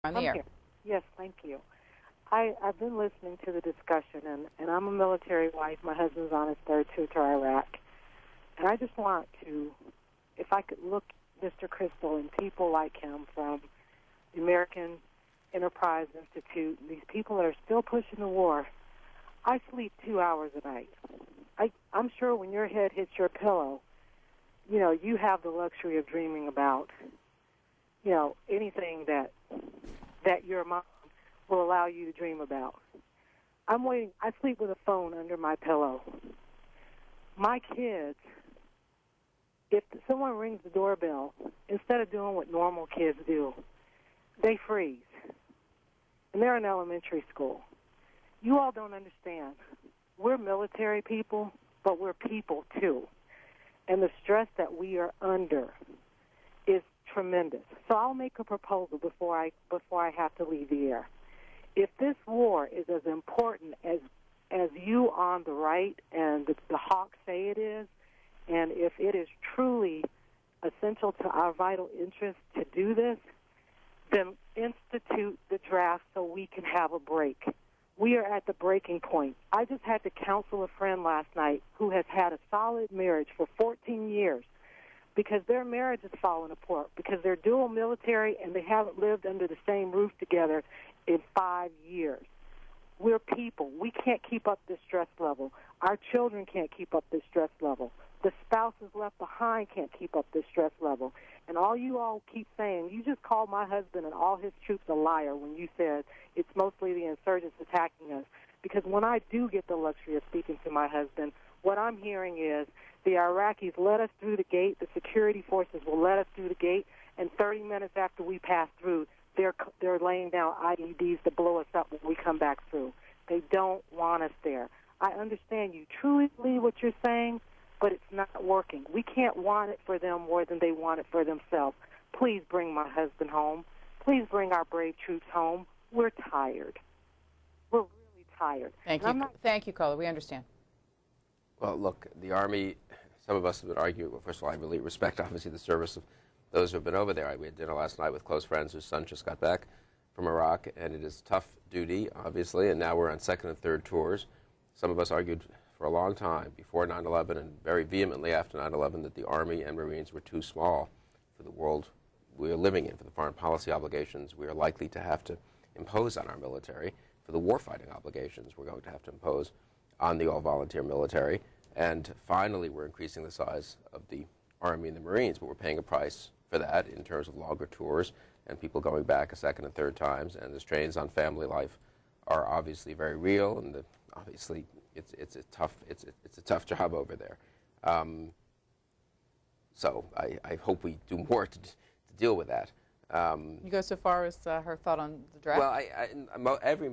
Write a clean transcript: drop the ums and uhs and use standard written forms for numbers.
On the I'm air. here. Yes, thank you. I've been listening to the discussion, and I'm a military wife. My husband's on his third tour to Iraq. And I just want to, if I could look Mr. Kristol and people like him from the American Enterprise Institute, and these people that are still pushing the war, I sleep 2 hours a night. I'm sure when your head hits your pillow, you have the luxury of dreaming about, anything that your mom will allow you to dream about. I'm waiting. I sleep with a phone under my pillow. My kids, if someone rings the doorbell, instead of doing what normal kids do, they freeze. And they're in elementary school. You all don't understand. We're military people, but we're people too. And the stress that we are under is tremendous. So I'll make a proposal before I have to leave the air. If this war is as important as you on the right and the hawks say it is, and if it is truly essential to our vital interest to do this, then institute the draft so we can have a break. We are at the breaking point. I just had to counsel a friend last night who has had a solid marriage for 14 years because their marriage has fallen apart because they're dual military and they haven't lived under the same roof together in 5 years. We're people. We can't keep up this stress level. Our children can't keep up this stress level. The spouses left behind can't keep up this stress level. And all you all keep saying, you just called my husband and all his troops a liar when you said it's mostly the insurgents attacking us. Because when I do get the luxury of speaking to my husband, what I'm hearing is the Iraqis let us through the gate, the security forces will let us through the gate, and 30 minutes after we pass through, they're laying down IEDs to blow us up when we come back through. They don't want us there. I understand you truly believe what you're saying, but it's not working. We can't want it for them more than they want it for themselves. Please bring my husband home. Please bring our brave troops home. We're tired. We're really tired. Thank you. Thank you, Quayle. We understand. Well, look, the Army, some of us have been arguing, well, first of all, I really respect, obviously, the service of those who have been over there. We had dinner last night with close friends whose son just got back from Iraq, and it is tough duty, obviously, and now we're on second and third tours. Some of us argued for a long time before 9/11 and very vehemently after 9/11 that the Army and Marines were too small for the world we are living in, for the foreign policy obligations we are likely to have to impose on our military, for the warfighting obligations we're going to have to impose on the all-volunteer military. And finally, we're increasing the size of the Army and the Marines, but we're paying a price for that in terms of longer tours and people going back a second and third times, and the strains on family life are obviously very real, and obviously it's a tough job over there. So I hope we do more to deal with that. You go so far as her thought on the draft? Well, every